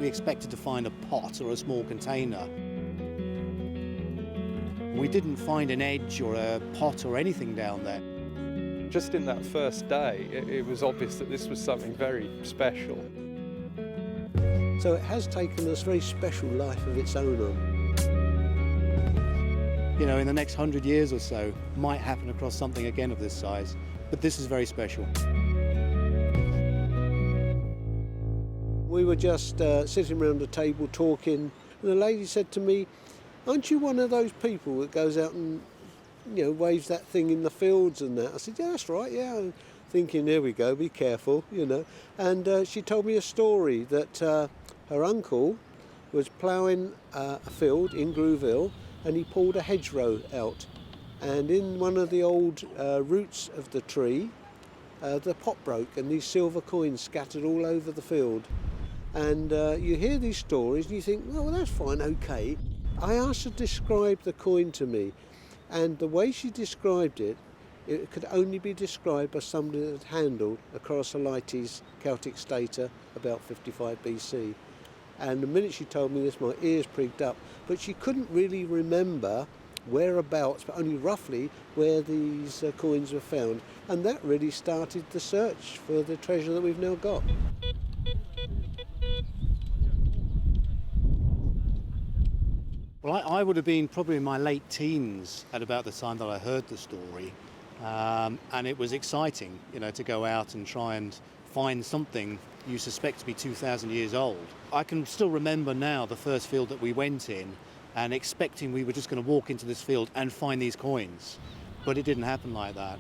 We expected to find a pot or a small container. We didn't find an edge or a pot or anything down there. Just in that first day, it was obvious that this was something very special. So it has taken this very special life of its own on. You know, in the next 100 years or so, might happen across something again of this size, but this is very special. We were just sitting around a table talking, and the lady said to me, "Aren't you one of those people that goes out and, you know, waves that thing in the fields and that?" I said, "Yeah, that's right, yeah." And thinking, there we go, be careful, you know. And she told me a story that her uncle was ploughing a field in Grooville, and he pulled a hedgerow out. And in one of the old roots of the tree, the pot broke and these silver coins scattered all over the field. And you hear these stories and you think, well, that's fine, okay. I asked her to describe the coin to me, and the way she described it, it could only be described by somebody that had handled a Chrysolite Celtic stater about 55 BC. And the minute she told me this, my ears pricked up, but she couldn't really remember whereabouts, but only roughly where these coins were found. And that really started the search for the treasure that we've now got. Well, I would have been probably in my late teens at about the time that I heard the story. And it was exciting, you know, to go out and try and find something you suspect to be 2,000 years old. I can still remember now the first field that we went in and expecting we were just going to walk into this field and find these coins. But it didn't happen like that.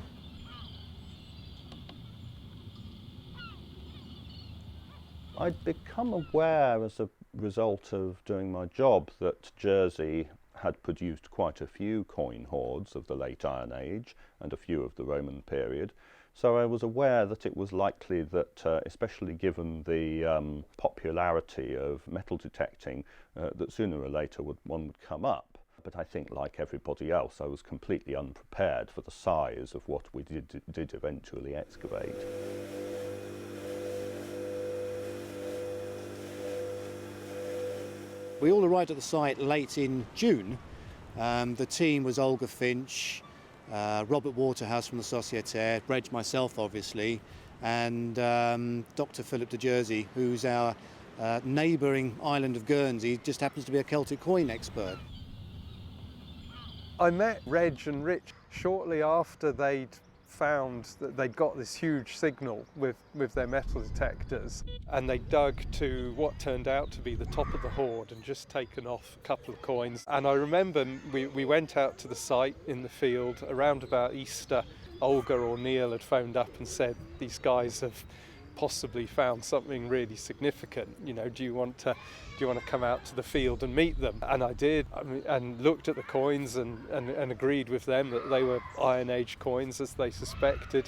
I'd become aware as a result of doing my job that Jersey had produced quite a few coin hoards of the late Iron Age and a few of the Roman period. So I was aware that it was likely that, especially given the popularity of metal detecting, that sooner or later one would come up. But I think, like everybody else, I was completely unprepared for the size of what we did eventually excavate. We all arrived at the site late in June. The team was Olga Finch, Robert Waterhouse from the Société, Reg, myself obviously, and Dr. Philip de Jersey, who's our neighbouring island of Guernsey, just happens to be a Celtic coin expert. I met Reg and Rich shortly after they'd found that they'd got this huge signal with their metal detectors, and they dug to what turned out to be the top of the hoard and just taken off a couple of coins. And I remember we went out to the site in the field around about Easter. Olga or Neil had phoned up and said, these guys have possibly found something really significant, you know, do you want to come out to the field and meet them? And I did, and looked at the coins and agreed with them that they were Iron Age coins, as they suspected.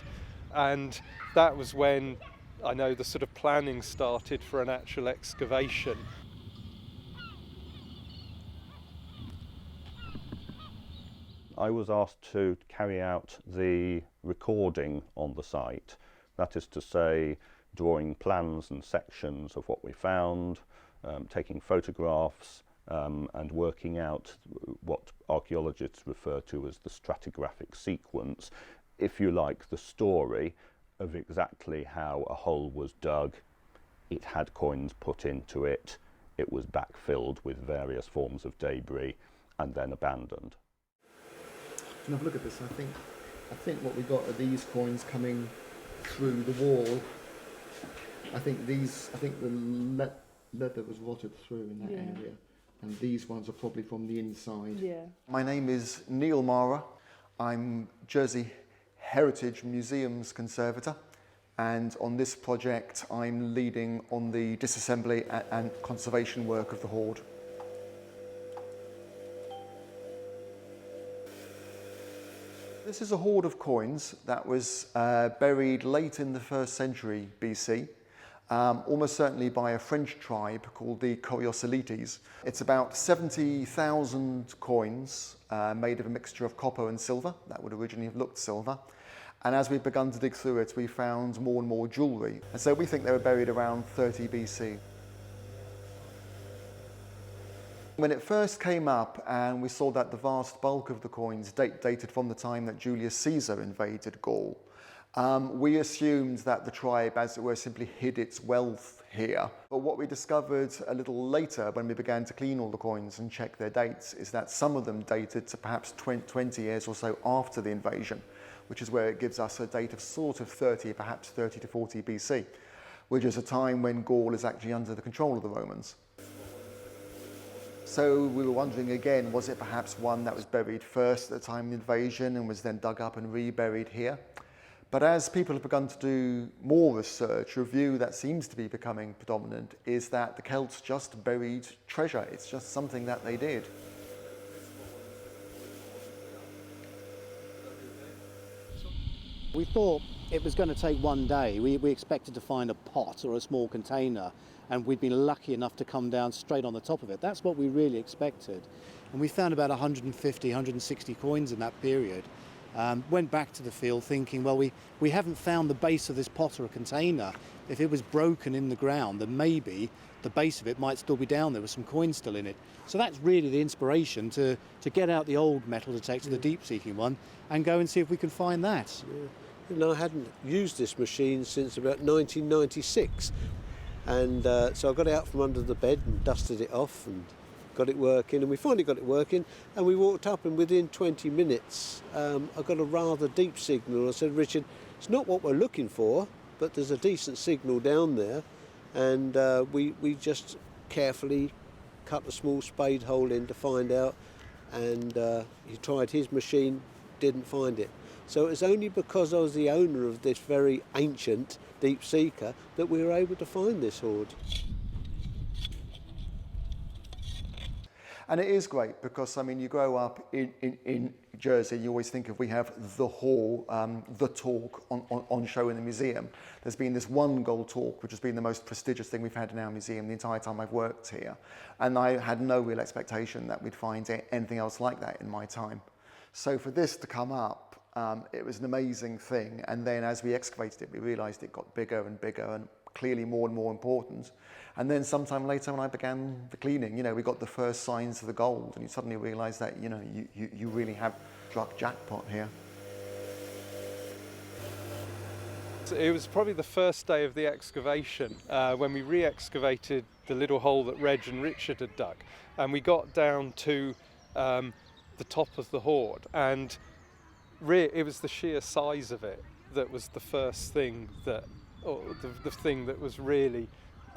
And that was when I know the sort of planning started for an actual excavation. I was asked to carry out the recording on the site, that is to say, drawing plans and sections of what we found, taking photographs, and working out what archaeologists refer to as the stratigraphic sequence, if you like, the story of exactly how a hole was dug, it had coins put into it, it was backfilled with various forms of debris, and then abandoned. Can I have a look at this? I think what we got are these coins coming through the wall. I think the leather was rotted through in that area, and these ones are probably from the inside. Yeah. My name is Neil Mara. I'm Jersey Heritage Museum's conservator, and on this project I'm leading on the disassembly and conservation work of the hoard. This is a hoard of coins that was buried late in the 1st century BC, almost certainly by a French tribe called the Coriosolites. It's about 70,000 coins made of a mixture of copper and silver. That would originally have looked silver. And as we've begun to dig through it, we found more and more jewellery. And so we think they were buried around 30 BC. When it first came up and we saw that the vast bulk of the coins dated from the time that Julius Caesar invaded Gaul, we assumed that the tribe, as it were, simply hid its wealth here. But what we discovered a little later when we began to clean all the coins and check their dates is that some of them dated to perhaps 20 years or so after the invasion, which is where it gives us a date of sort of 30, perhaps 30 to 40 BC, which is a time when Gaul is actually under the control of the Romans. So we were wondering again, was it perhaps one that was buried first at the time of the invasion and was then dug up and reburied here? But as people have begun to do more research, a view that seems to be becoming predominant is that the Celts just buried treasure. It's just something that they did. We thought it was going to take one day. We expected to find a pot or a small container, and we'd been lucky enough to come down straight on the top of it. That's what we really expected. And we found about 150, 160 coins in that period. Went back to the field thinking, well, we haven't found the base of this pot or a container. If it was broken in the ground, then maybe the base of it might still be down there with some coins still in it. So that's really the inspiration to get out the old metal detector, the deep-seeking one, and go and see if we can find that. Yeah. And I hadn't used this machine since about 1996. And so I got it out from under the bed and dusted it off and got it working, and we finally got it working, and we walked up, and within 20 minutes I got a rather deep signal. I said, Richard, it's not what we're looking for, but there's a decent signal down there, and we just carefully cut a small spade hole in to find out, and he tried his machine, didn't find it. So it's only because I was the owner of this very ancient deep seeker that we were able to find this hoard. And it is great because, I mean, you grow up in Jersey, you always think of we have the hall, the talk on show in the museum. There's been this one gold talk, which has been the most prestigious thing we've had in our museum the entire time I've worked here. And I had no real expectation that we'd find anything else like that in my time. So for this to come up, it was an amazing thing. And then as we excavated it, we realised it got bigger and bigger and clearly more and more important. And then sometime later when I began the cleaning, you know, we got the first signs of the gold, and you suddenly realise that, you know, you really have struck jackpot here. It was probably the first day of the excavation when we re-excavated the little hole that Reg and Richard had dug, and we got down to the top of the hoard, and it was the sheer size of it that was the first thing that, or the thing that was really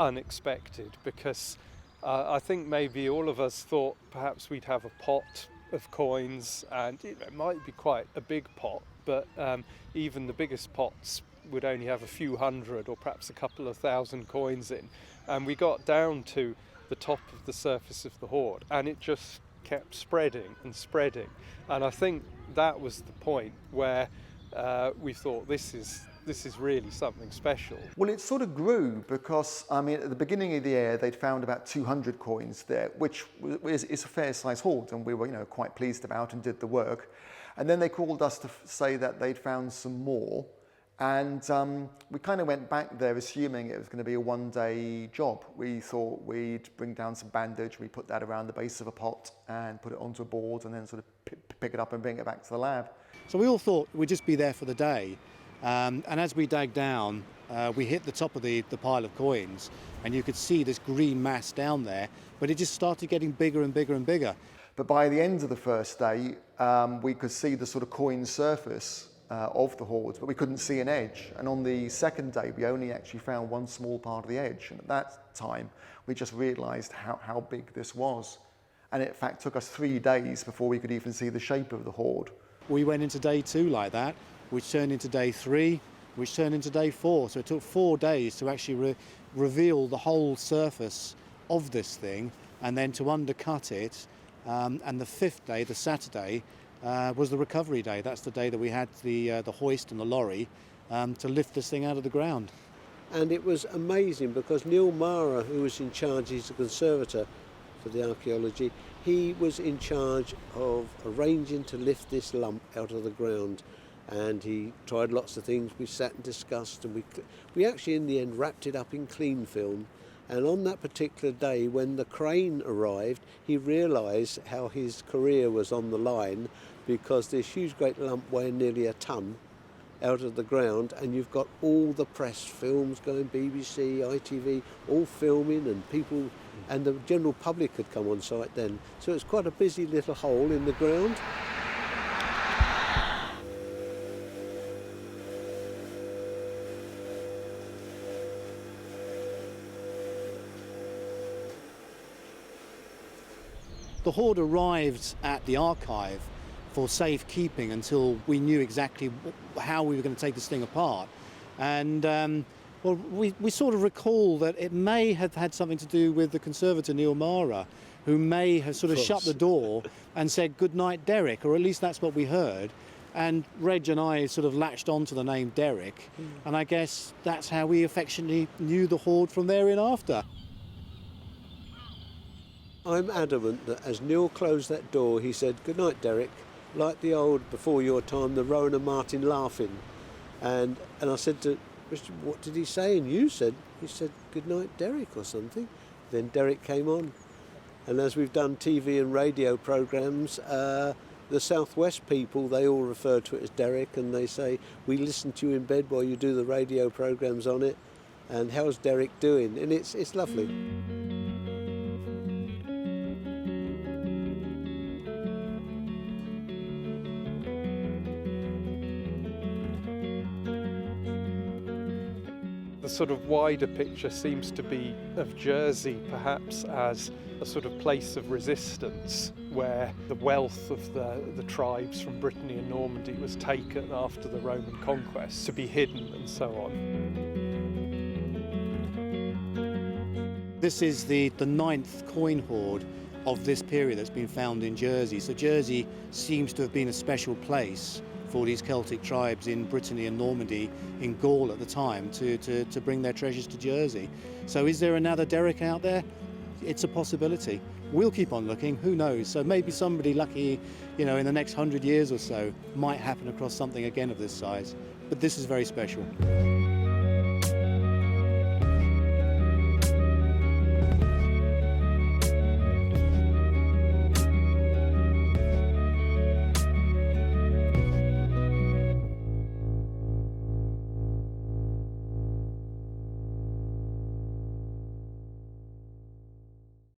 unexpected, because I think maybe all of us thought perhaps we'd have a pot of coins, and it might be quite a big pot, but even the biggest pots would only have a few hundred or perhaps a couple of thousand coins in. And we got down to the top of the surface of the hoard, and it just kept spreading and spreading. And I think that was the point where we thought this is really something special. Well, it sort of grew because, I mean, at the beginning of the year, they'd found about 200 coins there, which is a fair-sized hoard, and we were, you know, quite pleased about and did the work. And then they called us to say that they'd found some more, and we kind of went back there assuming it was going to be a one-day job. We thought we'd bring down some bandage, we put that around the base of a pot and put it onto a board and then sort of pick it up and bring it back to the lab. So we all thought we'd just be there for the day. And as we dug down, we hit the top of the pile of coins, and you could see this green mass down there, but it just started getting bigger and bigger and bigger. But by the end of the first day, we could see the sort of coin surface of the hoards, but we couldn't see an edge. And on the second day, we only actually found one small part of the edge. And at that time, we just realised how big this was. And it, in fact, took us 3 days before we could even see the shape of the hoard. We went into day 2 like that, which turned into day 3, which turned into day 4. So it took 4 days to actually reveal the whole surface of this thing, and then to undercut it. And the 5th day, the Saturday, was the recovery day. That's the day that we had the hoist and the lorry to lift this thing out of the ground. And it was amazing because Neil Mara, who was in charge, he's the conservator for the archaeology, he was in charge of arranging to lift this lump out of the ground. And he tried lots of things. We sat and discussed, and we actually in the end wrapped it up in clean film And on that particular day, when the crane arrived, he realised how his career was on the line, because this huge great lump weighing nearly a tonne out of the ground, and you've got all the press, films going, BBC, ITV, all filming, and people, and the general public had come on site then. So it's quite a busy little hole in the ground. The Hoard arrived at the archive for safekeeping until we knew exactly how we were going to take this thing apart. And well, we sort of recall that it may have had something to do with the conservator Neil Mara, who may have sort of shut the door and said, "Good night, Derek," or at least that's what we heard. And Reg and I sort of latched onto the name Derek, and I guess that's how we affectionately knew the Hoard from there in after. I'm adamant that as Neil closed that door, he said, "Good night, Derek," like the old, before your time, the Rowan and Martin laughing. And I said to Richard, "What did he say?" And you said, he said, "Good night, Derek," or something. Then Derek came on. And as we've done TV and radio programmes, the Southwest people, they all refer to it as Derek, and they say, "We listen to you in bed while you do the radio programmes on it, and how's Derek doing?" And it's lovely. The sort of wider picture seems to be of Jersey perhaps as a sort of place of resistance, where the wealth of the tribes from Brittany and Normandy was taken after the Roman conquest to be hidden and so on. This is the ninth coin hoard of this period that's been found in Jersey. So Jersey seems to have been a special place for these Celtic tribes in Brittany and Normandy, in Gaul at the time, to bring their treasures to Jersey. So is there another Derek out there? It's a possibility. We'll keep on looking, who knows? So maybe somebody lucky, in the next 100 years or so, might happen across something again of this size. But this is very special.